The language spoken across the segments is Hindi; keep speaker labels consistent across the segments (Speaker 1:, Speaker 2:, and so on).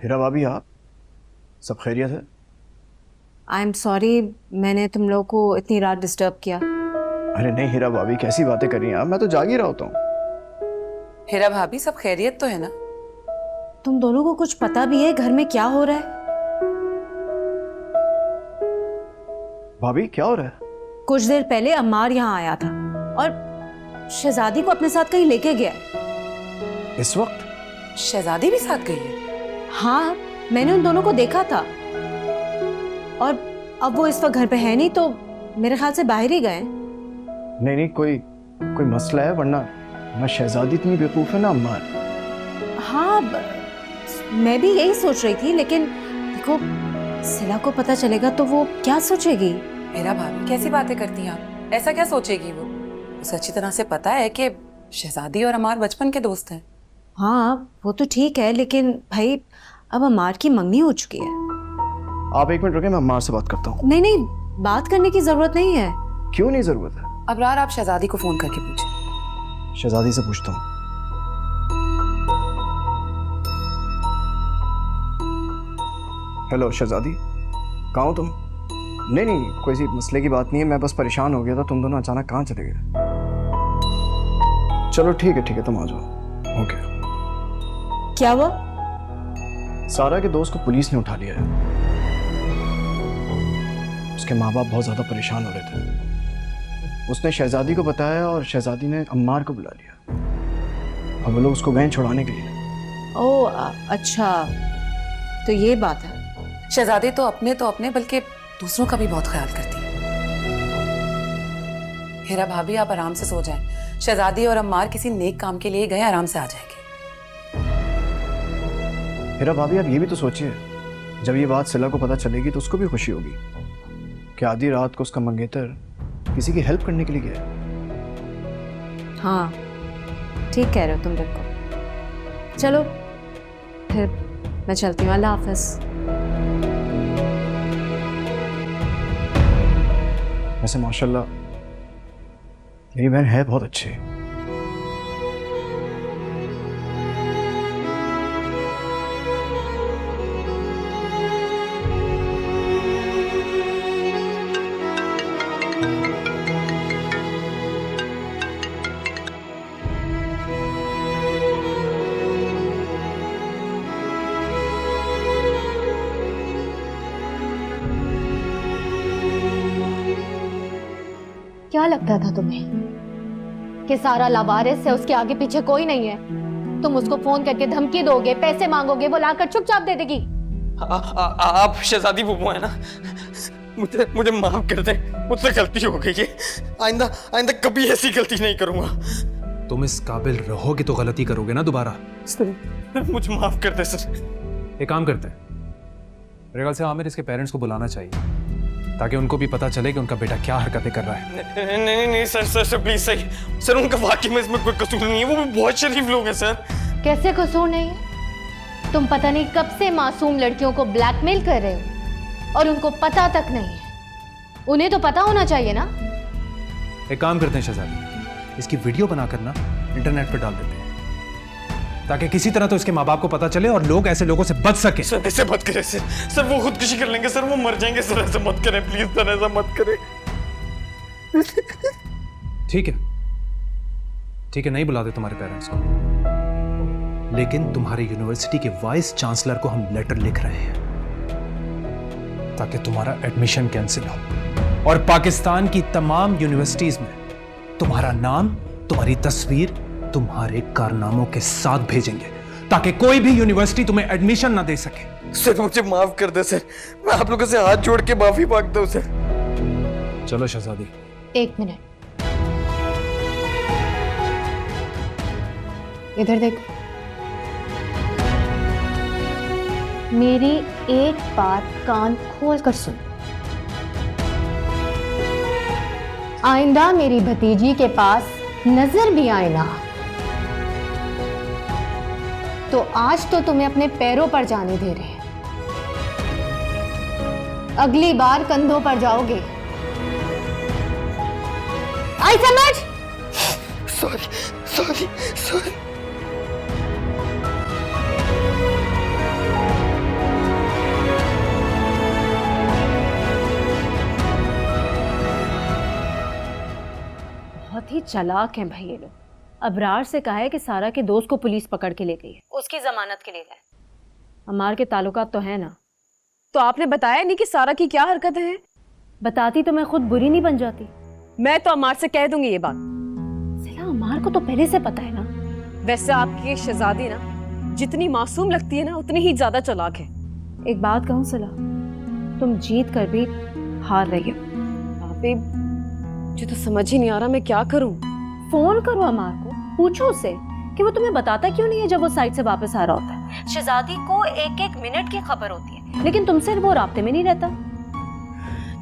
Speaker 1: हीरा भाभी, आप सब खैरियत है?
Speaker 2: आई एम सॉरी, मैंने तुम लोगों को इतनी रात डिस्टर्ब किया।
Speaker 1: अरे नहीं हीरा भाभी, कैसी बातें कर रही हैं आप? मैं तो जाग ही रहा होता हूँ।
Speaker 3: हीरा भाभी, सब खैरियत तो है ना?
Speaker 2: तुम दोनों को कुछ पता भी है घर में क्या हो रहा है?
Speaker 1: भाभी क्या हो रहा है?
Speaker 2: कुछ देर पहले अम्मार यहाँ आया था और शहजादी को अपने साथ कहीं लेके गया है।
Speaker 1: इस वक्त?
Speaker 3: शहजादी भी साथ गई है?
Speaker 2: हाँ, मैंने उन दोनों को देखा था और अब वो इस वक्त घर पे है नहीं, तो मेरे ख्याल से बाहर ही गए।
Speaker 1: नहीं नहीं, कोई मसला है? वरना ना शहजादी इतनी बेवकूफ है ना अम्मार।
Speaker 2: हाँ, मैं भी यही सोच रही थी, लेकिन देखो सिला को पता चलेगा तो वो क्या सोचेगी?
Speaker 3: हीरा भाभी कैसी बातें करती हैं आप? ऐसा क्या सोचेगी वो? उसे अच्छी तरह से पता है कि शहजादी और अमार बचपन के दोस्त हैं।
Speaker 2: हाँ वो तो ठीक है, लेकिन भाई अब अमार की मंगनी हो चुकी है।
Speaker 1: आप एक मिनट रुके, मैं अम्मार से बात करता हूँ।
Speaker 2: नहीं नहीं, बात करने की जरूरत नहीं है।
Speaker 1: क्यों नहीं जरूरत है?
Speaker 3: अबरार, आप शहजादी को फोन करके पूछें।
Speaker 1: शहजादी से पूछता हूँ। हेलो शहजादी, कहाँ हो तुम? नहीं नहीं, कोई सी मसले की बात नहीं है, मैं बस परेशान हो गया था, तुम दोनों अचानक कहाँ चले गए? चलो ठीक है, तुम आ जाओ। ओके।
Speaker 2: क्या हुआ?
Speaker 1: सारा के दोस्त को पुलिस ने उठा लिया है। उसके माँ बाप बहुत ज्यादा परेशान हो रहे थे। उसने शहजादी को बताया और शहजादी ने अम्मार को बुला लिया। अब वो लोग उसको गए छुड़ाने के लिए।
Speaker 2: ओह अच्छा, तो ये बात है।
Speaker 3: शहजादी तो अपने बल्कि दूसरों का भी बहुत ख्याल करती है। हीरा भाभी, आप आराम से सो जाएं। शहजादी और अम्मार किसी नेक काम के लिए गए, आराम से आ जाएंगे।
Speaker 1: हीरा भाभी, आप ये भी तो सोचिए, जब ये बात सिला को पता चलेगी तो उसको भी खुशी होगी कि आधी रात को उसका मंगेतर किसी की हेल्प करने के लिए गया है।
Speaker 2: हाँ ठीक कह रहे हो तुम देखो। चलो फिर मैं चलती हूँ, अल्लाह हाफिज।
Speaker 1: वैसे माशाल्लाह मेरी बहन है बहुत अच्छी।
Speaker 4: क्या लगता था तुम्हें कि सारा लावारिस है, उसके आगे पीछे कोई नहीं है? तुम उसको फोन करके धमकी दोगे, पैसे मांगोगे, वो लाकर चुपचाप दे देगी।
Speaker 5: आप शहजादी बुबू है ना, मुझे माफ कर दे, मुझसे गलती हो गई है। आइंदा कभी ऐसी गलती नहीं करूंगा।
Speaker 6: तुम इस काबिल रहोगे तो गलती करोगे ना दोबारा।
Speaker 5: मुझे माफ कर दे सर।
Speaker 6: एक काम करते हैं, मेरे ख्याल से आमिर इसके पेरेंट्स को बुलाना चाहिए ताकि उनको भी पता चले कि उनका बेटा क्या हरकतें कर रहा है।
Speaker 5: नहीं सर प्लीज सही सर, उनका वाकई में इसमें कोई कसूर नहीं है, वो भी बहुत शरीफ लोग हैं सर।
Speaker 4: कैसे कसूर नहीं है? तुम पता नहीं कब से मासूम लड़कियों को ब्लैकमेल कर रहे हो और उनको पता तक नहीं है। उन्हें तो पता होना चाहिए ना।
Speaker 6: एक काम करते हैं शहजादी, इसकी वीडियो बनाकर ना इंटरनेट पर डाल देते हैं ताकि किसी तरह तो इसके माँ बाप को पता चले और लोग ऐसे लोगों से बच सके।
Speaker 5: सर ऐसे मत करें सर, वो खुदकुशी कर लेंगे सर, वो मर जाएंगे सर, ऐसे मत करें प्लीज सर, ऐसा मत करें।
Speaker 6: ठीक है, नहीं बुलाते तुम्हारे पेरेंट्स को, लेकिन तुम्हारे यूनिवर्सिटी के वाइस चांसलर को हम लेटर लिख रहे हैं ताकि तुम्हारा एडमिशन कैंसिल हो और पाकिस्तान की तमाम यूनिवर्सिटीज में तुम्हारा नाम, तुम्हारी तस्वीर, तुम्हारे कारनामों के साथ भेजेंगे ताकि कोई भी यूनिवर्सिटी तुम्हें एडमिशन ना दे सके।
Speaker 5: सर मुझे माफ कर दे सर, मैं आप लोगों से हाथ जोड़ के माफी मांगता हूं सर।
Speaker 6: चलो शहजादी।
Speaker 4: एक मिनट, इधर देख। मेरी एक बात कान खोल कर सुन। आइंदा मेरी भतीजी के पास नजर भी आए ना तो आज तो तुम्हें अपने पैरों पर जाने दे रहे हैं, अगली बार कंधों पर जाओगे। आई समझ?
Speaker 5: सॉरी
Speaker 2: बहुत ही चालाक हैं भाई ये लोग। अबरार से कहा है कि सारा के दोस्त को पुलिस पकड़ के ले गई है, उसकी जमानत के लिए गए। अमार के ताल्लुकात तो है ना।
Speaker 7: तो आपने बताया नहीं कि सारा की क्या हरकतें हैं?
Speaker 2: बताती तो मैं खुद बुरी नहीं बन जाती।
Speaker 7: मैं तो अमार से कह दूंगी ये बात।
Speaker 2: सिला, अमार को तो पहले से पता है ना।
Speaker 7: वैसे आपकी ये शहजादी ना जितनी मासूम लगती है ना उतनी ही ज्यादा चालाक है।
Speaker 2: एक बात कहूँ सिला, तुम जीत कर भी हार रही हो।
Speaker 7: भाभी मुझे तो समझ ही नहीं आ रहा मैं क्या करूं।
Speaker 2: फोन करो अमार को, पूछो उससे कि वो तुम्हें बताता क्यों नहीं है जब वो साइड से वापस आ रहा होता है। शहजादी को एक एक मिनट की खबर होती है, लेकिन तुमसे वो राब्ते में नहीं रहता।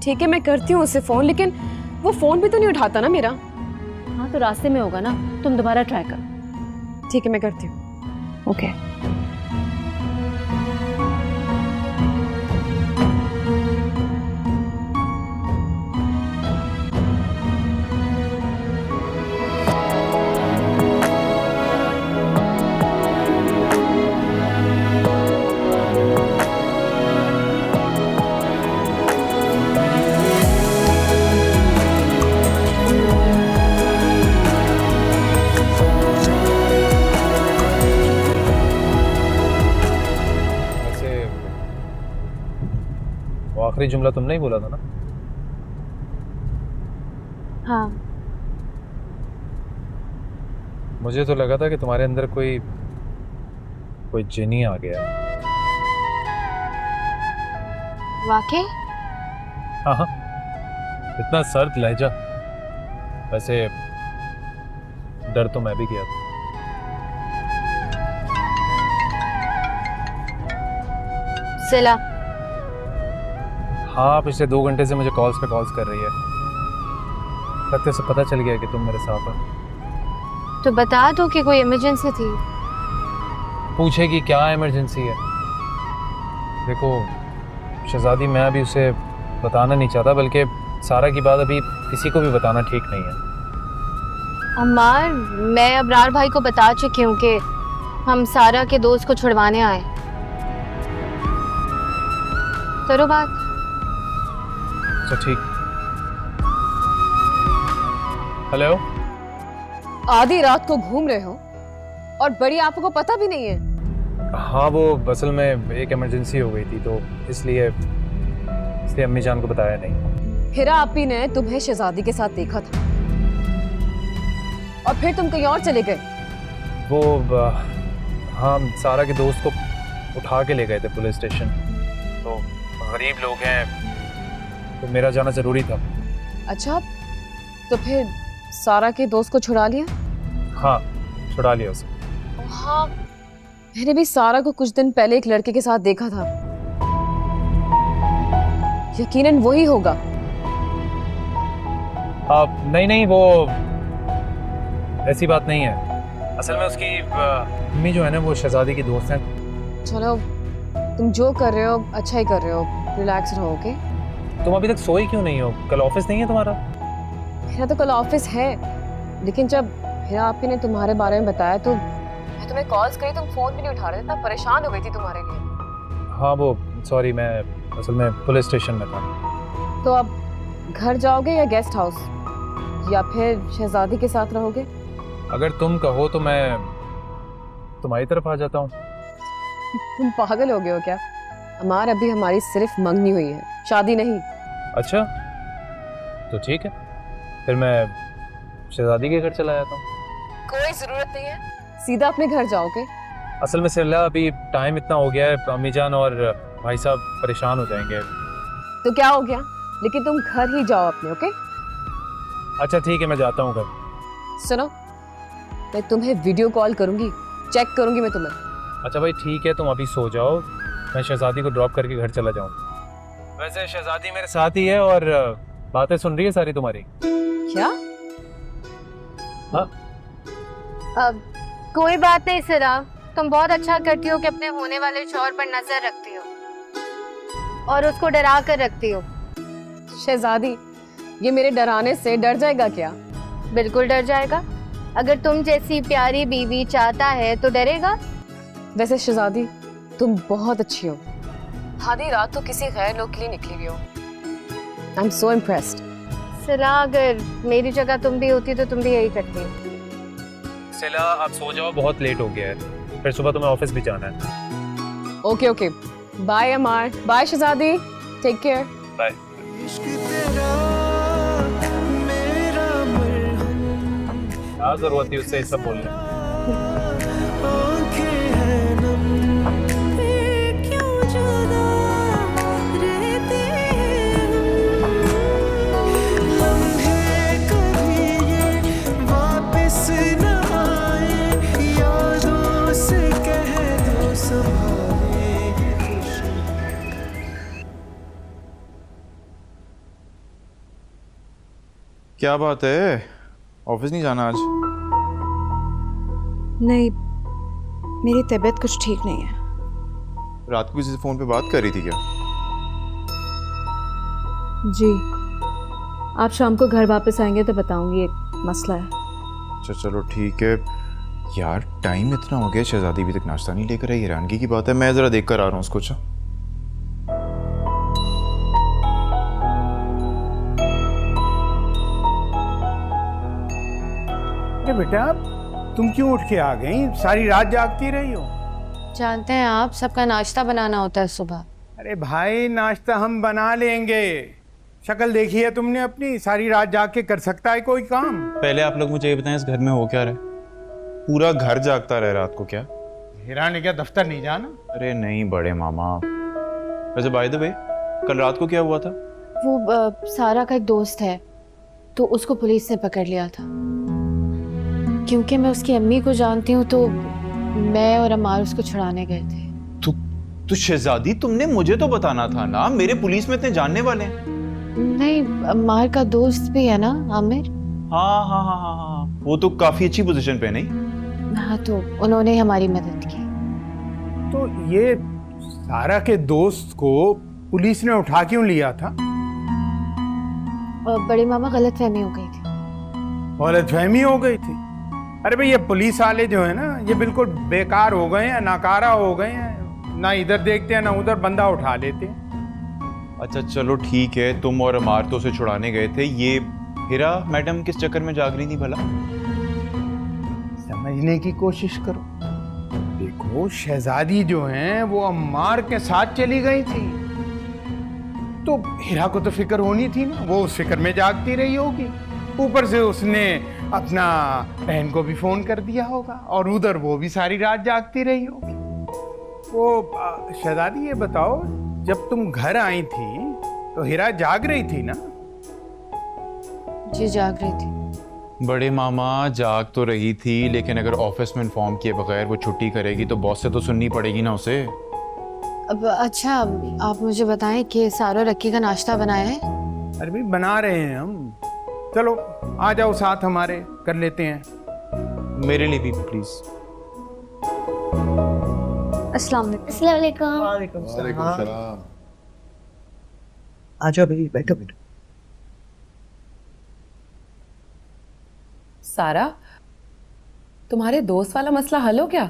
Speaker 7: ठीक है मैं करती हूँ उससे फोन, लेकिन वो फोन भी तो नहीं उठाता ना मेरा।
Speaker 2: हाँ तो रास्ते में होगा ना, तुम दोबारा ट्राई करो।
Speaker 7: ठीक है मैं करती हूँ।
Speaker 2: ओके।
Speaker 6: आखिरी जुमला तुमने ही बोला था ना?
Speaker 4: हाँ।
Speaker 6: मुझे तो लगा था कि तुम्हारे अंदर कोई जिनी आ गया।
Speaker 4: वाकई?
Speaker 6: हाँ हाँ, इतना सर्द लहजा। वैसे डर तो मैं भी गया था।
Speaker 4: सिला,
Speaker 6: हाँ पिछले 2 घंटे से मुझे कॉल्स पे कॉल्स कर रही है। लगता से पता चल गया कि तुम मेरे साथ हो।
Speaker 4: तो बता दो कि कोई इमरजेंसी थी।
Speaker 6: पूछेगी क्या इमरजेंसी है? देखो शहजादी, मैं अभी उसे बताना नहीं चाहता, बल्कि सारा की बात अभी किसी को भी बताना ठीक नहीं है।
Speaker 4: अम्मार, मैं अबरार भाई को बता चुकी हूँ कि हम सारा के दोस्त को छुड़वाने आए। करो बात।
Speaker 6: तो ठीक। हेलो।
Speaker 7: आधी रात को घूम रहे हो और बड़ी आपको पता भी नहीं है?
Speaker 6: हाँ वो असल में एक इमरजेंसी हो गई थी, तो इसलिए अम्मी जान को बताया नहीं।
Speaker 7: हिरा आपी ने तुम्हें शहजादी के साथ देखा था और फिर तुम कहीं और चले गए।
Speaker 6: वो हाँ सारा के दोस्त को उठा के ले गए थे पुलिस स्टेशन। तो गरीब लोग हैं, तो मेरा जाना जरूरी था।
Speaker 7: अच्छा, तो फिर सारा के दोस्त को छुड़ा लिया?
Speaker 6: हाँ छुड़ा लिया उसे।
Speaker 7: हाँ, मैंने भी सारा को कुछ दिन पहले एक लड़के के साथ देखा था। यकीनन वही होगा।
Speaker 6: नहीं वो ऐसी बात नहीं है। असल में उसकी अम्मी जो है ना वो शहजादी की दोस्त हैं।
Speaker 7: चलो तुम जो कर रहे हो अच्छा ही कर रहे हो, रिलैक्स रहो। ओके?
Speaker 6: तुम अभी तक सोई क्यों नहीं हो? कल ऑफिस नहीं है तुम्हारा?
Speaker 7: मेरा तो कल ऑफिस है, लेकिन जब हिरा आपी ने तुम्हारे बारे में बताया तो मैं तुम्हें कॉल्स करी, तुम फोन भी नहीं उठा रहे थे। इतना परेशान हो गई थी तुम्हारे लिए।
Speaker 6: हाँ वो सॉरी, मैं असल में पुलिस स्टेशन में था।
Speaker 7: तो अब घर जाओगे या गेस्ट हाउस, या फिर शहजादी के साथ रहोगे?
Speaker 6: अगर तुम कहो तो मैं तुम्हारी तरफ आ जाता हूँ।
Speaker 7: तुम पागल हो गए हो क्या? अमार, अभी हमारी सिर्फ मंगनी हुई है, शादी नहीं।
Speaker 6: अच्छा तो ठीक है, फिर मैं शहजादी के घर चला जाता हूँ।
Speaker 7: कोई जरूरत नहीं है, सीधा अपने घर जाओगे।
Speaker 6: असल में सिल्ला अभी टाइम इतना हो गया है, अम्मी जान और भाई साहब परेशान हो जाएंगे।
Speaker 7: तो क्या हो गया, लेकिन तुम घर ही जाओ अपने। ओके?
Speaker 6: अच्छा ठीक है, मैं जाता हूँ घर।
Speaker 7: सुनो, मैं तुम्हें वीडियो कॉल करूंगी, चेक करूंगी मैं तुम्हें।
Speaker 6: अच्छा भाई ठीक है, तुम अभी सो जाओ, मैं शहजादी को ड्रॉप करके घर चला जाऊँगा। वैसे शहजादी मेरे साथ ही है और बातें सुन रही है सारी तुम्हारी।
Speaker 7: क्या?
Speaker 6: हाँ
Speaker 4: अब कोई बात नहीं सिरा, तुम बहुत अच्छा करती हो कि अपने होने वाले शौहर पर नजर रखती हो और उसको डरा कर रखती हो।
Speaker 7: शहजादी, ये मेरे डराने से डर जाएगा क्या?
Speaker 4: बिल्कुल डर जाएगा। अगर तुम जैसी प्यारी बीवी चाहता है तो डरेगा।
Speaker 7: वैसे शहजादी, तुम बहुत अच्छी हो। आधी रात तो किसी गैर लोग के लिए निकली हुई हो। I am so impressed.
Speaker 4: सिला, अगर मेरी जगह तुम भी होती तो तुम भी यही करती।
Speaker 6: सिला आप सो जाओ, बहुत लेट हो गया है, फिर सुबह तुम्हें ऑफिस भी जाना है।
Speaker 7: ओके ओके, बाय अमार, बाय शहजादी, टेक केयर।
Speaker 6: बाय। क्या जरूरत थी उससे ये सब बोलने?
Speaker 8: क्या बात है, ऑफिस नहीं जाना आज?
Speaker 9: नहीं, मेरी तबीयत कुछ ठीक नहीं है।
Speaker 8: रात को किसी से फोन पे बात कर रही थी क्या?
Speaker 2: जी, आप शाम को घर वापस आएंगे तो बताऊंगी, एक मसला है।
Speaker 8: अच्छा चलो ठीक है यार, टाइम इतना हो गया, शहजादी अभी तक नाश्ता नहीं लेकर आई, हैरानगी की बात है। मैं जरा देख कर आ रहा हूँ उसको। अच्छा
Speaker 10: बेटा, तुम क्यों उठ के आ गई? सारी रात जागती रही हो?
Speaker 4: जानते हैं आप, सबका नाश्ता बनाना होता है सुबह।
Speaker 10: अरे भाई, नाश्ता हम बना लेंगे। शक्ल देखी है तुमने अपनी? सारी रात जाग के कर सकता है कोई काम?
Speaker 8: पहले आप लोग मुझे ये बताएं, इस घर में हो क्या रहा है? पूरा घर जागता रहे रात को क्या?
Speaker 10: हीरा ने क्या दफ्तर नहीं जाना?
Speaker 8: अरे नहीं बड़े मामा। वैसे बाय द वे, कल रात को क्या हुआ था?
Speaker 4: वो सारा का एक दोस्त है, तो उसको पुलिस ने पकड़ लिया था। क्योंकि मैं उसकी अम्मी को जानती हूँ तो मैं और अमार उसको छुड़ाने गए थे।
Speaker 8: तो शहजादी, तुमने मुझे तो बताना था ना, मेरे पुलिस में इतने जानने वाले हैं।
Speaker 4: नहीं, अमार का दोस्त भी है ना, आमिर।
Speaker 8: हाँ हाँ हाँ हाँ हाँ, वो तो काफी अच्छी पोजीशन पे नहीं?
Speaker 4: हाँ, तो उन्होंने हमारी मदद की।
Speaker 10: तो ये सारा के दोस्त को पुलिस ने उठा क्यों लिया था?
Speaker 4: बड़े मामा, गलतफहमी हो गई थी।
Speaker 10: गलतफहमी हो गई थी? अरे भाई, ये पुलिस वाले जो है ना, ये बिल्कुल बेकार हो गए हैं, नाकारा हो गए हैं। ना इधर देखते हैं ना उधर, बंदा उठा लेते हैं।
Speaker 8: अच्छा चलो ठीक है, तुम और अमार तो उसे छुड़ाने गए थे, ये हीरा मैडम किस चक्कर में जाग रही थी भला?
Speaker 10: समझने की कोशिश करो। देखो, शहजादी जो हैं वो अम्मार के साथ चली गई थी, तो हीरा को तो फिक्र होनी थी ना, वो उस फिक्र में जागती रही होगी। ऊपर से उसने अपना बहन को भी फोन कर दिया होगा, और उधर वो भी सारी रात जागती रही होगी। वो शहजादी, ये बताओ, जब तुम घर आई थी तो हीरा जाग रही थी ना?
Speaker 4: जी, जाग रही थी।
Speaker 8: बड़े मामा, जाग तो रही थी, लेकिन अगर ऑफिस में इन्फॉर्म किए बगैर वो छुट्टी करेगी तो बॉस से तो सुननी पड़ेगी ना उसे।
Speaker 4: अब अच्छा, आप मुझे बताएं कि सारा रक्की का नाश्ता बनाया है?
Speaker 10: अरे भाई, बना रहे हैं हम। चलो आ जाओ साथ हमारे, कर लेते हैं।
Speaker 8: मेरे लिए भी प्लीज।
Speaker 2: अस्सलाम
Speaker 11: वालेकुम सलाम। आ जाओ भाई, बैठो बैठो।
Speaker 3: सारा, तुम्हारे दोस्त वाला मसला हल हो गया?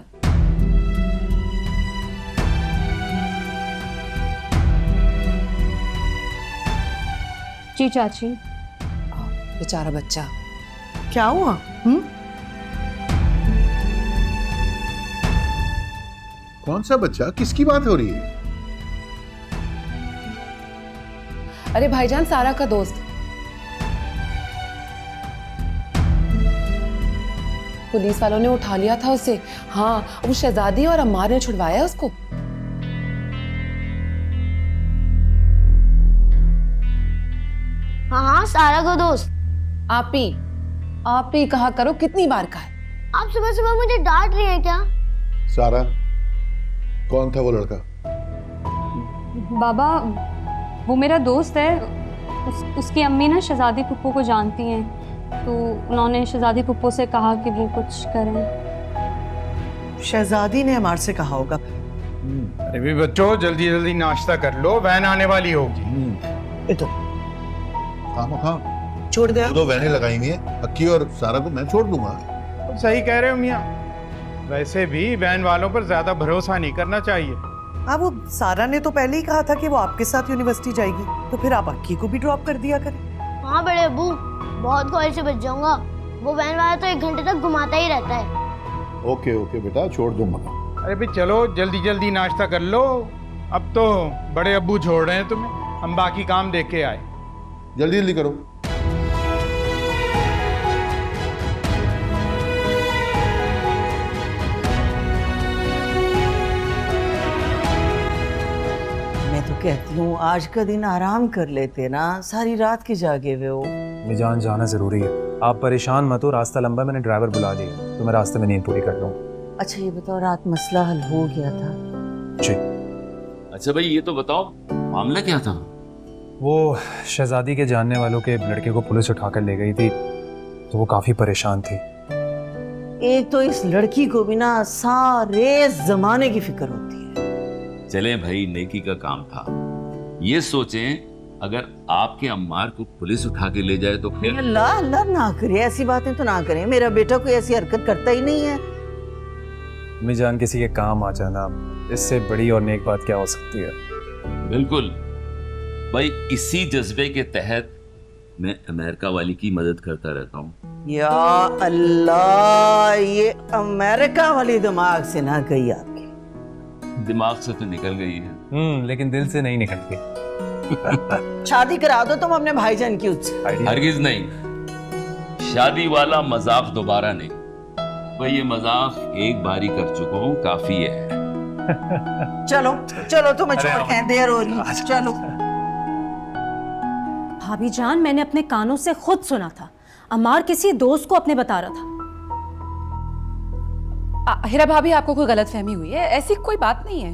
Speaker 2: जी चाची।
Speaker 3: बेचारा बच्चा।
Speaker 11: क्या हुआ?
Speaker 12: कौन सा बच्चा? किसकी बात हो रही है?
Speaker 3: अरे भाईजान, सारा का दोस्त। पुलिस वालों ने उठा लिया था उसे। हाँ, वो शहजादी और अम्मार ने छुड़वाया उसको।
Speaker 4: हाँ, सारा का दोस्त।
Speaker 3: आप ही कहा करो, कितनी बार कहा है?
Speaker 4: आप सुबह सुबह मुझे डांट रही हैं क्या?
Speaker 12: सारा, कौन था वो लड़का?
Speaker 9: बाबा, वो मेरा दोस्त है। उसकी अम्मी ना शहजादी पुप्पो को जानती हैं, तो उन्होंने शहजादी पुप्पो से कहा कि वो कुछ करें।
Speaker 11: शहजादी ने अमार से कहा होगा।
Speaker 10: अरे भी बच्चों, जल्दी जल्दी नाश्ता कर लो, वैन आने वाली होगी।
Speaker 12: इधर खाम
Speaker 11: छोड़ दे।
Speaker 12: दो वैनें लगाई हुई हैं, अक्की और सारा को मैं छोड़ दूंगा।
Speaker 10: सही कह रहे हो मियाँ, वैसे भी वैन वालों पर ज्यादा भरोसा नहीं करना चाहिए।
Speaker 11: हाँ, वो सारा ने तो पहले ही कहा था कि वो आपके साथ यूनिवर्सिटी जाएगी, तो फिर आप अक्की को भी ड्रॉप कर दिया करें।
Speaker 13: हाँ बड़े अब्बू, बहुत कॉलेज से बच जाऊंगा। वो वैन वाला तो 1 घंटे तक घुमाता ही रहता है।
Speaker 12: ओके ओके बेटा, छोड़ दूंगा।
Speaker 10: अरे भाई चलो जल्दी जल्दी नाश्ता कर लो, अब तो बड़े अब्बू छोड़ रहे हैं तुम्हें, हम बाकी काम देख के आए।
Speaker 12: जल्दी जल्दी करो।
Speaker 11: मैं तो कहती हूँ आज का दिन आराम कर लेते ना, सारी रात के जागे हुए हो।
Speaker 6: मिजान जाना जरूरी है, आप परेशान मत हो, रास्ता लंबा, मैंने ड्राइवर बुला दिया तो मैं रास्ते में नींद पूरी कर लूँगा।
Speaker 11: अच्छा ये बताओ, रात मसला हल हो गया था?
Speaker 6: जी।
Speaker 14: अच्छा भाई ये तो बताओ मामला क्या था?
Speaker 6: वो शहजादी के जानने वालों के लड़के को पुलिस उठाकर ले गई थी, तो वो काफी परेशान थी।
Speaker 11: एक तो इस लड़की को भी ना सारे जमाने की फिक्र होती है।
Speaker 14: चले भाई, नेकी का काम था। ये सोचें अगर आपके अम्मार को पुलिस उठा के ले जाए तो फिर।
Speaker 11: अल्लाह अल्लाह ना करे, ऐसी बातें तो ना करें, मेरा बेटा कोई ऐसी हरकत करता ही नहीं है।
Speaker 6: मिजान किसी के काम आ जाना, इससे बड़ी और नेक बात क्या हो सकती है?
Speaker 14: बिल्कुल भाई, इसी जज्बे के तहत मैं अमेरिका वाली की मदद करता रहता हूँ।
Speaker 11: या अल्लाह, ये अमेरिका वाली दिमाग से ना गई आपकी।
Speaker 14: दिमाग से तो निकल गई है,
Speaker 6: लेकिन दिल से नहीं निकलती।
Speaker 11: शादी करा दो तुम अपने भाईजान की उससे।
Speaker 14: हरगिज नहीं, शादी वाला मजाक दोबारा नहीं भाई, ये मजाक एक बारी कर चुका हूँ, काफी है।
Speaker 11: चलो चलो तुम्हें छोड़ के देर हो रही है, चलो।
Speaker 2: भाभी जान, मैंने अपने कानों से खुद सुना था, अमार किसी दोस्त को अपने बता रहा था।
Speaker 3: हिरा भाभी, आपको कोई गलतफहमी हुई है, ऐसी कोई बात नहीं है।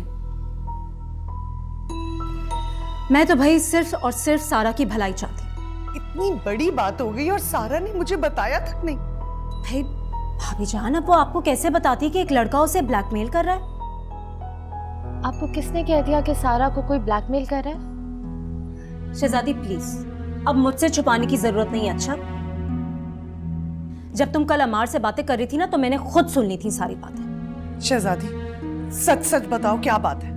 Speaker 2: मैं तो भाई सिर्फ और सिर्फ सारा की भलाई चाहती।
Speaker 11: इतनी बड़ी बात हो गई और सारा ने मुझे बताया तक नहीं।
Speaker 2: भाई भाभी जान, अब वो आपको कैसे बताती कि एक लड़का उसे ब्लैकमेल कर रहा है?
Speaker 4: आपको किसने कह दिया कि सारा को कोई ब्लैकमेल कर रहा है?
Speaker 2: शहजादी प्लीज, अब मुझसे छुपाने की जरूरत नहीं है। अच्छा, जब तुम कल अमार से बातें कर रही थी ना, तो मैंने खुद सुन ली थी सारी बातें।
Speaker 11: शहजादी सच सच बताओ, क्या बात है?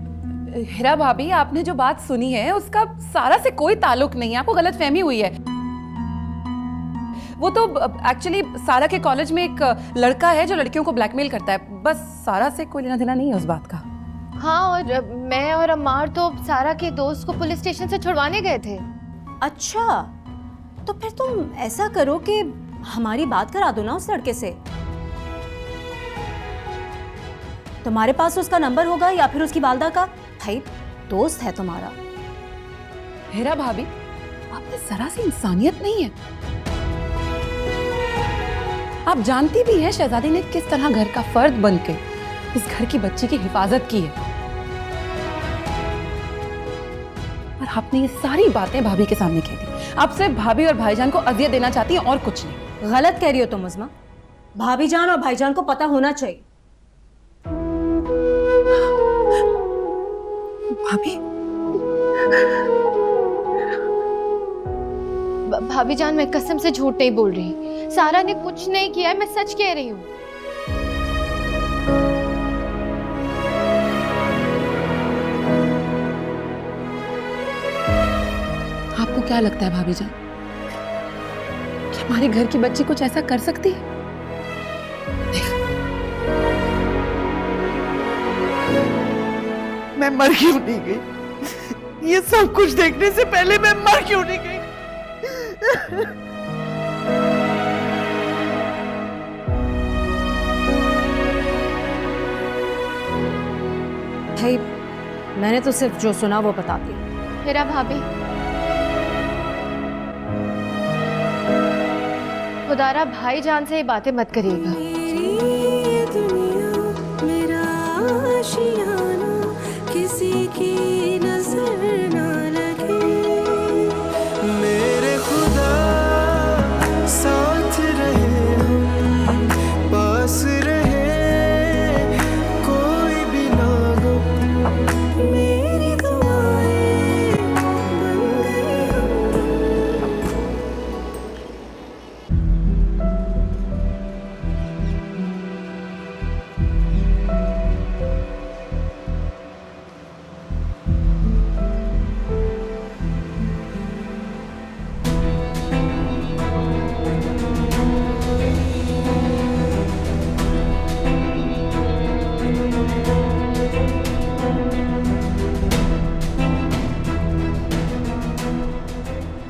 Speaker 3: हिरा भाभी, आपने जो बात सुनी है उसका सारा से कोई ताल्लुक नहीं है, आपको गलतफहमी हुई है। वो तो एक्चुअली सारा के कॉलेज में एक लड़का है जो लड़कियों को ब्लैकमेल करता है, बस सारा से कोई लेना देना नहीं है उस बात का।
Speaker 4: हाँ, और मैं और अम्मार तो सारा के दोस्त को पुलिस स्टेशन से छुड़वाने गए थे।
Speaker 2: अच्छा, तो फिर तुम ऐसा करो कि हमारी बात करा दो ना उस लड़के से। तुम्हारे पास उसका नंबर होगा या फिर उसकी वालदा का? भाई दोस्त है तुम्हारा।
Speaker 3: हिरा भाभी, आपने जरा सी इंसानियत नहीं है। आप जानती भी हैं शहजादी ने किस तरह घर का फर्द बनके इस घर की बच्ची की हिफाजत की है, और आपने ये सारी बातें भाभी के सामने कह दी। आप सिर्फ भाभी और भाईजान को अजियत देना चाहती हैं और कुछ नहीं।
Speaker 2: गलत कह रही हो तुम उस्मा, भाभी जान और भाईजान को पता होना चाहिए।
Speaker 3: भाभी,
Speaker 4: भाभी जान, मैं कसम से झूठ नहीं बोल रही, सारा ने कुछ नहीं किया है, मैं सच कह रही हूँ।
Speaker 3: आपको क्या लगता है भाभी जान कि हमारे घर की बच्ची कुछ ऐसा कर सकती है?
Speaker 11: मैं मर क्यों नहीं गई? ये सब कुछ देखने से पहले मैं मर क्यों नहीं गई?
Speaker 2: भाई मैंने तो सिर्फ जो सुना वो बता दिया।
Speaker 4: हिरा भाभी, खुदारा भाईजान से ये बातें मत करिएगा।
Speaker 15: किसी की नजर ना लगे, मेरे खुदा साथ रहे, पास रहे, कोई भी ना हो, मेरी दुआएं बन गई।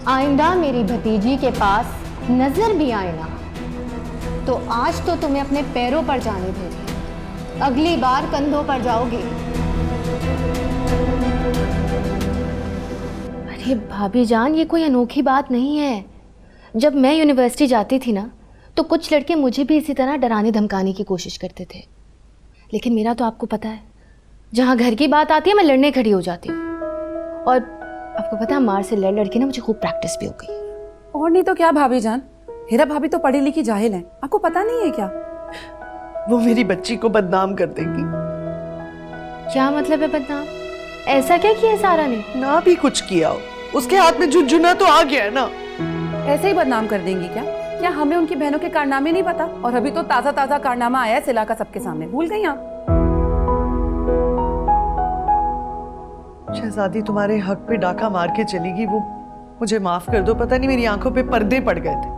Speaker 4: आइंदा मेरी भतीजी के पास नजर भी आए ना तो आज तो तुम्हें अपने पैरों पर जाने दूंगी, अगली बार कंधों पर जाओगे। अरे भाभी जान, ये कोई अनोखी बात नहीं है। जब मैं यूनिवर्सिटी जाती थी ना तो कुछ लड़के मुझे भी इसी तरह डराने धमकाने की कोशिश करते थे, लेकिन मेरा तो आपको पता है, जहाँ घर की बात आती है मैं लड़ने खड़ी हो जाती हूँ। और आपको पता है, मार से लड़ लड़के ना मुझे खूब प्रैक्टिस भी हो गई।
Speaker 3: और नहीं तो क्या भाभी जान, हीरा भाभी तो पढ़ी लिखी जाहिल है, आपको पता नहीं है क्या?
Speaker 11: वो मेरी बच्ची को बदनाम कर देगी।
Speaker 4: क्या मतलब है बदनाम? ऐसा क्या किया है सारा ने?
Speaker 11: ना भी कुछ किया हो, उसके हाथ में झुनझुना तो आ गया है ना।
Speaker 3: ऐसे ही बदनाम कर देंगी क्या? क्या हमें उनकी बहनों के कारनामे नहीं पता? और अभी तो ताजा ताजा कारनामा आया है सिला का सबके सामने, भूल गई आप?
Speaker 11: शहजादी तुम्हारे हक पे डाका मार के चली गई, वो मुझे माफ कर दो, पता नहीं मेरी आंखों पे पर्दे पड़ गए थे।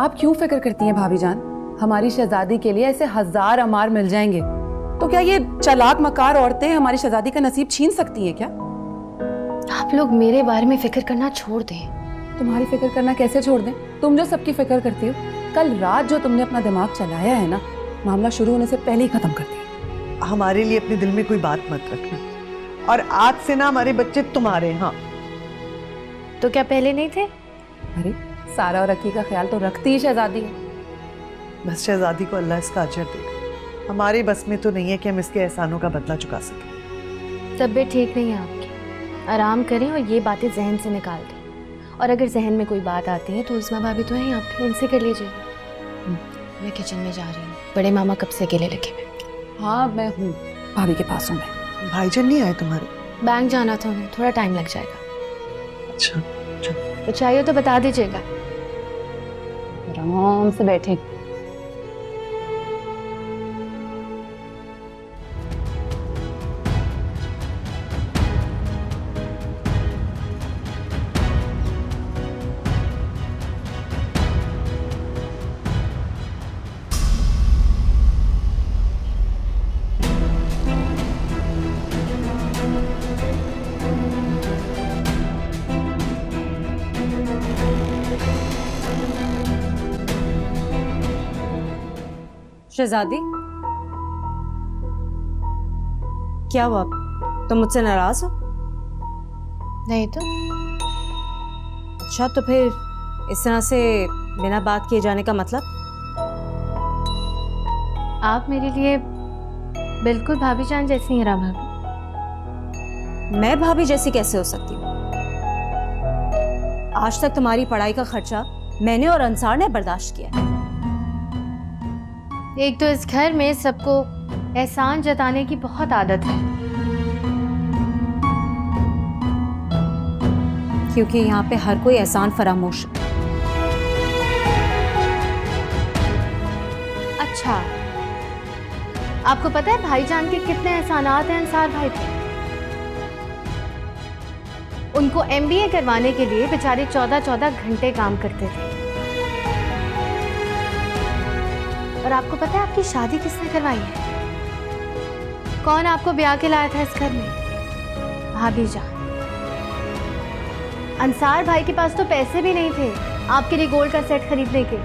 Speaker 3: आप क्यों फिक्र करती हैं भाभी जान? हमारी शहजादी के लिए ऐसे 1000 अमार मिल जाएंगे, तो क्या ये चालाक मकार औरतें हमारी शहजादी का नसीब छीन सकती हैं क्या?
Speaker 4: आप लोग मेरे बारे में फिक्र करना छोड़ दें।
Speaker 3: तुम्हारी फिक्र करना कैसे छोड़ दें? तुम जो सबकी फिक्र करती हो, कल रात जो तुमने अपना दिमाग चलाया है ना, मामला शुरू होने से पहले ही खत्म कर दिया।
Speaker 11: हमारे लिए अपने दिल में कोई बात मत रखना, और आज से ना हमारे बच्चे तुम्हारे। हाँ
Speaker 4: तो क्या पहले नहीं थे?
Speaker 3: अरे सारा और अक्की का ख्याल तो रखती ही शहजादी है।
Speaker 11: बस शहजादी को अल्लाह इसका अजर देगा। हमारे बस में तो नहीं है कि हम इसके एहसानों का बदला चुका सकें।
Speaker 4: तबीयत ठीक नहीं है आपकी, आराम करें और ये बातें जहन से निकाल दें। और अगर जहन में कोई बात आती है तो उस्मा भाभी तो हैं आपकी, उनसे कर लीजिएगा। मैं किचन में जा रही हूँ, बड़े मामा कब से अकेले लगे हुए।
Speaker 3: हाँ मैं हूँ, भाभी के पास हूँ मैं।
Speaker 11: भाईजान नहीं आए तुम्हारे?
Speaker 4: बैंक जाना था उन्हें, थोड़ा टाइम लग जाएगा।
Speaker 11: अच्छा
Speaker 4: तो चाहिए तो बता दीजिएगा।
Speaker 3: आराम से बैठे।
Speaker 16: शहजादी, क्या हुआ? तुम मुझसे नाराज हो?
Speaker 4: नहीं तो।
Speaker 16: अच्छा, तो फिर इस तरह से बिना बात किए जाने का मतलब?
Speaker 4: आप मेरे लिए बिल्कुल भाभी जान जैसी हैं, राम भाभी।
Speaker 16: मैं भाभी जैसी कैसे हो सकती हूँ? आज तक तुम्हारी पढ़ाई का खर्चा मैंने और अंसार ने बर्दाश्त किया है।
Speaker 4: एक तो इस घर में सबको एहसान जताने की बहुत आदत है,
Speaker 16: क्योंकि यहाँ पे हर कोई एहसान फरामोश है।
Speaker 4: अच्छा, आपको पता है भाईजान के कितने एहसानात हैं अंसार भाई पे? उनको MBA करवाने के लिए बेचारे 14-14 घंटे काम करते थे। और आपको पता है आपकी शादी किसने करवाई है? कौन आपको ब्याह के लाया था इस घर में? भाभी जान। अंसार भाई के पास तो पैसे भी नहीं थे आपके लिए गोल्ड का सेट खरीदने के।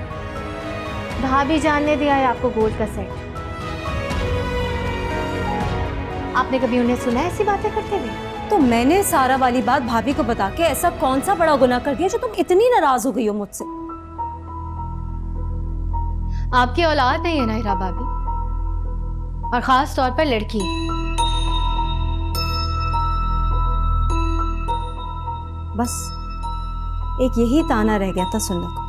Speaker 4: भाभी जान ने दिया है आपको गोल्ड का सेट। आपने कभी उन्हें सुना ऐसी बातें करते हुए?
Speaker 16: तो मैंने सारा वाली बात भाभी को बता के ऐसा कौन सा बड़ा गुनाह कर दिया जो तुम इतनी नाराज हो गई हो मुझसे?
Speaker 4: आपकी औलाद नहीं है ना हीरा भाभी, और खास तौर पर लड़की।
Speaker 16: बस एक यही ताना रह गया था सुनने को।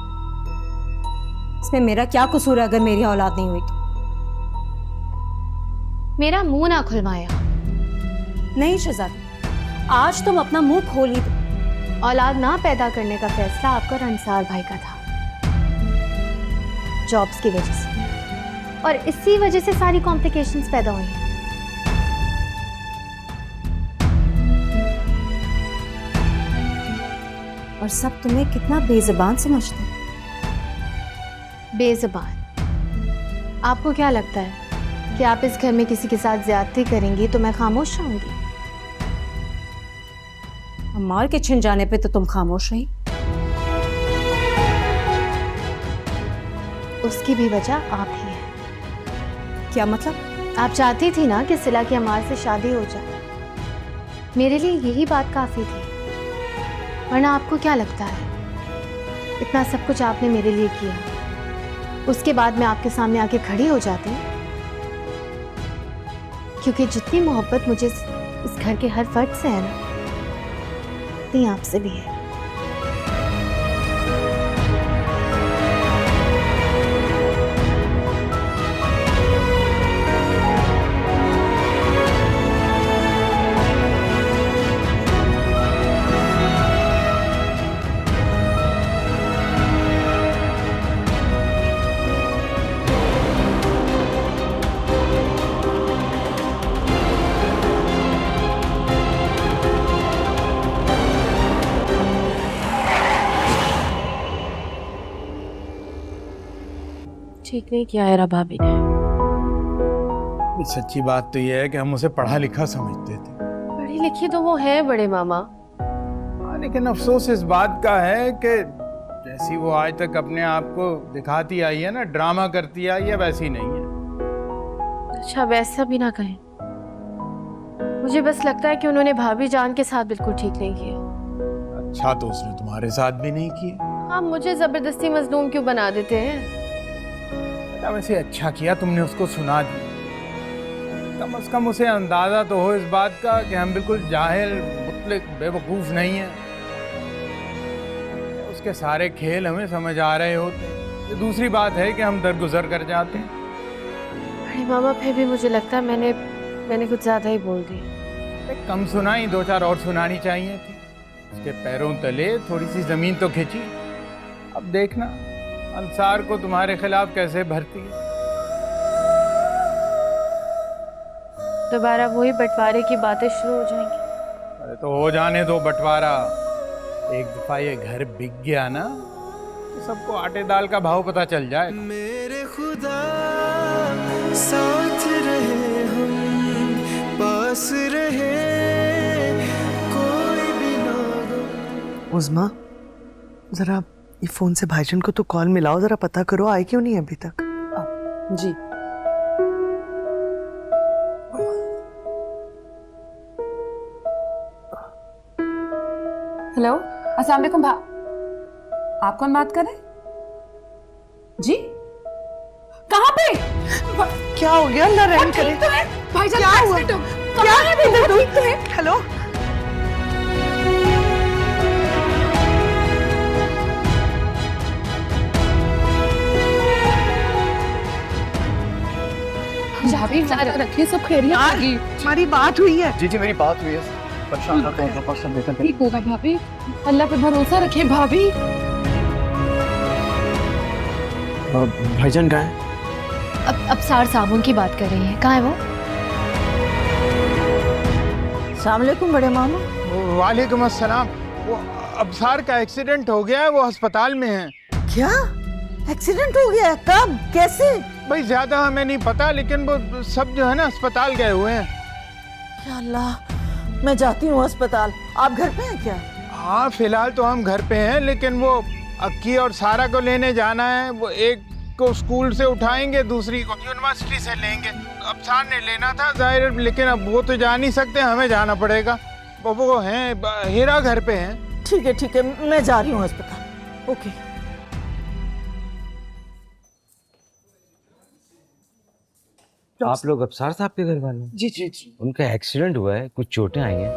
Speaker 16: इसमें मेरा क्या कसूर है अगर मेरी औलाद नहीं हुई तो?
Speaker 4: मेरा मुंह ना खुलवाया।
Speaker 16: नहीं शहजादी, आज तुम अपना मुंह खोल ही दो।
Speaker 4: औलाद ना पैदा करने का फैसला आपका और अंसार भाई का था, जॉब्स की वजह से, और इसी वजह से सारी कॉम्प्लिकेशंस पैदा हुई हैं।
Speaker 16: और सब तुम्हें कितना बेजुबान समझते हैं।
Speaker 4: बेजुबान? आपको क्या लगता है कि आप इस घर में किसी के साथ ज्यादती करेंगी तो मैं खामोश रहूंगी?
Speaker 16: अम्मार के छिन जाने पे तो तुम खामोश रही,
Speaker 4: उसकी भी वजह आप ही हैं।
Speaker 16: क्या मतलब?
Speaker 4: आप चाहती थी ना कि सिला की अमार से शादी हो जाए। मेरे लिए यही बात काफ़ी थी, वरना आपको क्या लगता है इतना सब कुछ आपने मेरे लिए किया, उसके बाद मैं आपके सामने आके खड़ी हो जाती? क्योंकि जितनी मोहब्बत मुझे इस घर के हर फर्द से है ना, उतनी आपसे भी है। ठीक नहीं किया है भाभी ने।
Speaker 10: सच्ची बात तो यह है कि हम उसे पढ़ा लिखा समझते थे,
Speaker 4: पढ़ी लिखी तो वो है बड़े मामा,
Speaker 10: लेकिन अफसोस इस बात का है कि जैसी वो आज तक अपने आप को दिखाती आई है ना, ड्रामा करती आई है, वैसी नहीं है।
Speaker 4: अच्छा वैसा भी ना कहें, मुझे बस लगता है कि उन्होंने भाभी जान के साथ बिल्कुल ठीक नहीं किया।
Speaker 10: अच्छा तो उसने तुम्हारे साथ भी नहीं किया।
Speaker 4: आप मुझे जबरदस्ती मजलूम क्यों बना देते हैं?
Speaker 10: वैसे अच्छा किया तुमने उसको सुना दी, कम से कम उसे अंदाजा तो हो इस बात का कि हम बिल्कुल जाहिल मुतलक बेवकूफ़ नहीं हैं। उसके सारे खेल हमें समझ आ रहे होते। ये दूसरी बात है कि हम दरगुजर कर जाते हैं।
Speaker 4: अरे मामा फिर भी मुझे लगता है मैंने कुछ ज़्यादा ही बोल दिया।
Speaker 10: कम सुनाई, दो चार और सुनानी चाहिए थी। उसके पैरों तले थोड़ी सी ज़मीन तो खींची। अब देखना अंसार को तुम्हारे खिलाफ कैसे भरती है।
Speaker 4: दोबारा वही बंटवारे की बातें शुरू हो जाएंगी।
Speaker 10: अरे तो हो जाने दो बंटवारा, एक दफा ये घर बिक गया ना तो सबको आटे दाल का भाव पता चल जाए।
Speaker 15: मेरे खुदा साथ रहे हम, पास रहे कोई भी ना।
Speaker 11: उज़मा जरा ये फोन से भाईजान को तो कॉल मिलाओ, जरा पता करो आए क्यों नहीं अभी तक।
Speaker 3: जी हेलो, अस्सलाम वालेकुम। आप कौन बात कर रहे हैं जी? कहाँ पे?
Speaker 11: क्या हो गया? अल्लाह रहम करे।
Speaker 3: भाईजान
Speaker 11: क्या हुआ?
Speaker 3: क्या है बेटा? ठीक तो है?
Speaker 11: हेलो
Speaker 3: भाभी रखिए, सब खैरियत होगी।
Speaker 11: हमारी बात हुई है।
Speaker 1: जी जी मेरी बात हुई है, परेशान ना करो, पास सब देखकर
Speaker 3: ठीक होगा भाभी, अल्लाह पे भरोसा रखिए भाभी।
Speaker 1: भाईजान कहाँ है?
Speaker 4: अब सार साबुन की बात कर रही हैं, कहाँ है वो?
Speaker 11: अस्सलाम वालेकुम बड़े मामा।
Speaker 10: वालेकुम अस्सलाम। वो अबसार का एक्सीडेंट हो गया है, वो अस्पताल में है।
Speaker 11: क्या एक्सीडेंट हो गया? कब, कैसे?
Speaker 10: भाई ज्यादा हमें नहीं पता, लेकिन वो सब जो है ना अस्पताल गए हुए हैं।
Speaker 11: या अल्लाह, मैं जाती हूँ अस्पताल। आप घर पे हैं क्या?
Speaker 10: हाँ फिलहाल तो हम घर पे हैं, लेकिन वो अक्की और सारा को लेने जाना है। वो एक को स्कूल से उठाएंगे, दूसरी को यूनिवर्सिटी से लेंगे। अबसार ने लेना था जाहिर, लेकिन अब वो तो जा नहीं सकते, हमें जाना पड़ेगा। वो हैं हीरा घर पे हैं।
Speaker 11: ठीक है, मैं जा रही हूँ अस्पताल। ओके।
Speaker 17: आप लोग अबसार साहब के घर वाले?
Speaker 11: जी जी जी।
Speaker 17: उनका एक्सीडेंट हुआ है, कुछ चोटें आई हैं।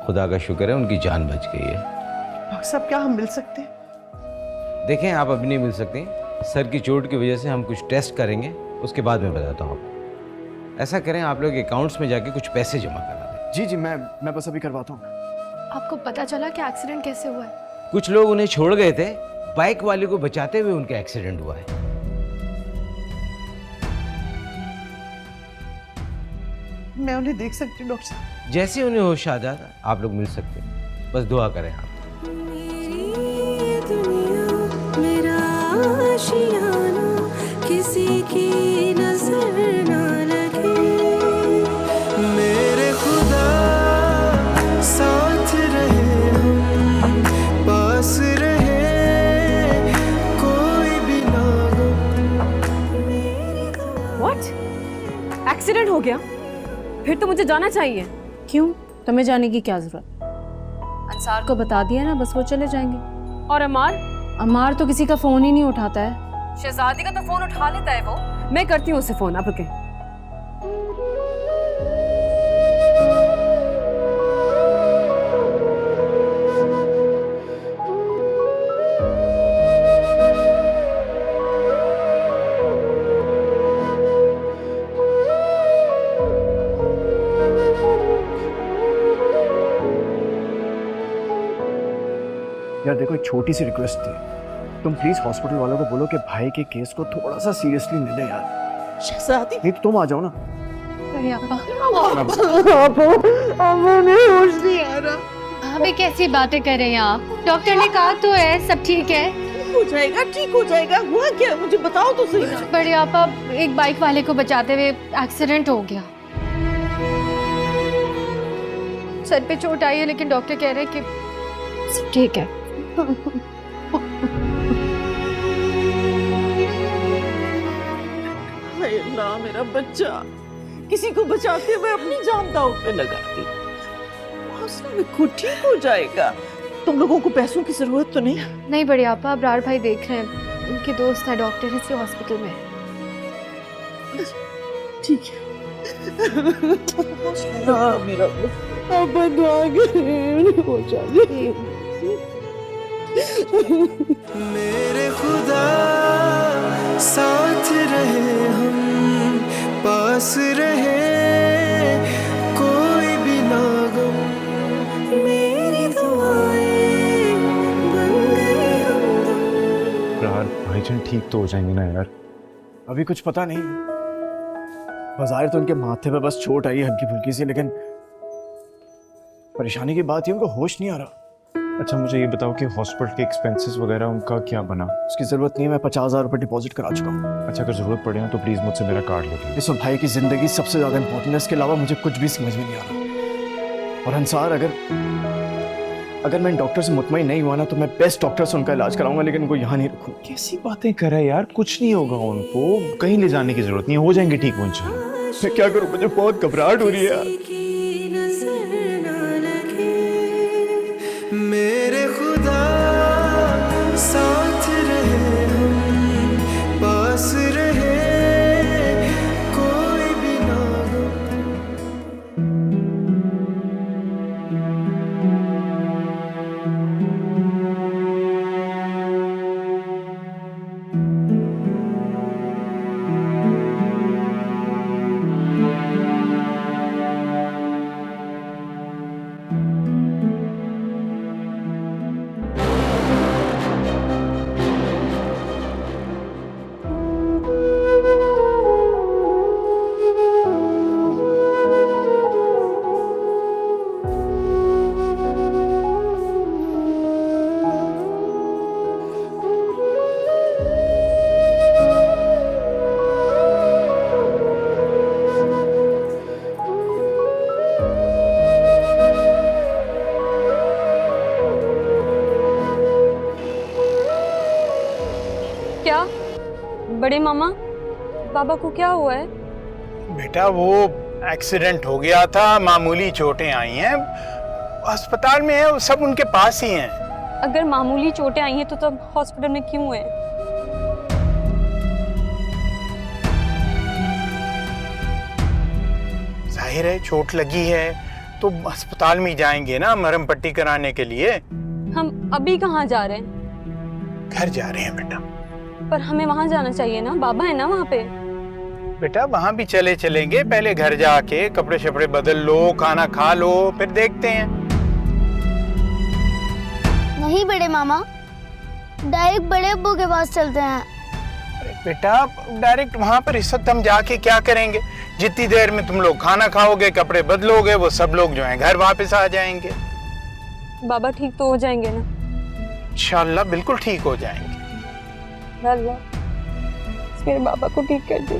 Speaker 17: खुदा का शुक्र है उनकी जान बच गई है।
Speaker 11: डॉक्टर साहब क्या हम मिल सकते हैं?
Speaker 17: देखें आप अभी नहीं मिल सकते, सर की चोट की वजह से हम कुछ टेस्ट करेंगे, उसके बाद मैं बताता हूँ आपको। ऐसा करें आप लोग अकाउंट्स में जाके कुछ पैसे जमा करा दें।
Speaker 1: जी जी मैं बस अभी करवाता हूँ।
Speaker 4: आपको पता चला कि एक्सीडेंट कैसे हुआ है?
Speaker 17: कुछ लोग उन्हें छोड़ गए थे, बाइक वाले को बचाते हुए उनका एक्सीडेंट हुआ है।
Speaker 11: मैं उन्हें देख सकती हूँ डॉक्टर साहब?
Speaker 17: जैसे उन्हें होश आ जाता आप लोग मिल सकते हैं, बस दुआ करें आप।
Speaker 15: मेरा आशियाना किसी की नजर ना लगे, मेरे खुदा साथ रहे हम, पास रहे
Speaker 7: फिर तो मुझे जाना चाहिए।
Speaker 2: क्यों? तुम्हें जाने की क्या जरूरत? अंसार को बता दिया ना, बस वो चले जाएंगे।
Speaker 7: और अमार?
Speaker 2: अमार तो किसी का फोन ही नहीं उठाता है।
Speaker 7: शहजादी का तो फोन उठा लेता है वो। मैं करती हूँ उसे फोन। आप रुके।
Speaker 1: यार देखो, एक छोटी सी रिक्वेस्ट थी, तुम प्लीज हॉस्पिटल वालों को बोलो कि भाई के केस को थोड़ा सा सीरियसली ले लें यार।
Speaker 11: शहजादी
Speaker 1: नहीं तो तुम आ जाओ ना।
Speaker 11: होश नहीं आ रहा।
Speaker 4: भाभी कैसी बातें कर रहे हैं आप? डॉक्टर ने कहा तो है सब ठीक है।
Speaker 11: हो जाएगा, ठीक हो जाएगा। हुआ क्या मुझे बताओ तो सही ना।
Speaker 4: बड़े आपा, एक बाइक वाले को बचाते हुए एक्सीडेंट हो गया। सर पे चोट आई है लेकिन डॉक्टर कह रहे हैं कि सब ठीक है।
Speaker 11: हाय अल्लाह, मेरा बच्चा। किसी को बचाते हुए अपनी जान दांव पे लगा दी। हौसला में खुद ठीक हो जाएगा। तुम लोगों को पैसों की जरूरत तो नहीं?
Speaker 4: नहीं बड़े आपा, अबरार भाई देख रहे हैं, उनके दोस्त है डॉक्टर इसी हॉस्पिटल में।
Speaker 11: ठीक है। हौसला मेरा अब दुआ करें हो जाए।
Speaker 15: मेरे खुदा साथ रहे, हम पास रहे, कोई भी ना गम, मेरी दुआएं बन गई हमदम।
Speaker 8: यार भाईजान ठीक तो हो जाएंगे ना यार?
Speaker 1: अभी कुछ पता नहीं, बाजार तो उनके माथे पे बस चोट आई है हल्की फुल्की सी, लेकिन परेशानी की बात ये उनको होश नहीं आ रहा।
Speaker 8: अच्छा मुझे ये बताओ कि हॉस्पिटल के एक्सपेंसेस वगैरह उनका क्या बना?
Speaker 1: उसकी जरूरत नहीं है, मैं 50,000 रुपये डिपॉजिट करा चुका हूँ।
Speaker 8: अच्छा अगर जरूरत पड़े ना तो प्लीज मुझसे मेरा कार्ड लेते हैं।
Speaker 1: इस भाई की जिंदगी सबसे ज्यादा इंपॉर्टेंट है, इसके अलावा मुझे कुछ भी समझ में नहीं आ रहा। और अंसार, अगर मैं डॉक्टर से मुतमईन नहीं हुआ ना तो मैं बेस्ट डॉक्टर से उनका इलाज कराऊंगा, लेकिन उनको यहाँ नहीं रखूँ।
Speaker 8: कैसी बातें कर रहा है यार? कुछ नहीं होगा उनको, कहीं ले जाने की जरूरत नहीं है, हो जाएंगे ठीक वो इंशाल्लाह।
Speaker 1: मैं क्या करूँ, मुझे बहुत घबराहट हो रही है यार।
Speaker 15: मेरे खुदा साथ रहे, हम पास रहे, कोई भी ना
Speaker 9: क्या बड़े मामा, बाबा को क्या हुआ है?
Speaker 10: बेटा वो एक्सीडेंट हो गया था, मामूली चोटें आई हैं, अस्पताल में है, सब उनके पास ही हैं।
Speaker 9: अगर मामूली चोटें आई हैं तो तब हॉस्पिटल में क्यों है?
Speaker 10: जाहिर है चोट लगी है तो अस्पताल में ही जाएंगे ना मरहम पट्टी कराने के लिए।
Speaker 9: हम अभी कहाँ जा रहे हैं?
Speaker 10: घर जा रहे हैं बेटा।
Speaker 9: पर हमें वहाँ जाना चाहिए ना, बाबा है ना वहाँ पे।
Speaker 10: बेटा वहाँ भी चलेंगे, पहले घर जाके कपड़े शपड़े बदल लो, खाना खा लो, फिर देखते हैं।
Speaker 13: नहीं बड़े मामा, डायरेक्ट बड़े अब्बू के पास चलते हैं।
Speaker 10: बेटा डायरेक्ट वहाँ पर इस वक्त हम जाके क्या करेंगे? जितनी देर में तुम लोग खाना खाओगे, कपड़े बदलोगे, वो सब लोग जो हैं घर वापस आ जाएंगे।
Speaker 9: बाबा ठीक तो हो जाएंगे ना?
Speaker 10: इंशाल्लाह बिल्कुल ठीक हो जाएंगे।
Speaker 9: अल्लाह मेरे बाबा को ठीक कर दे।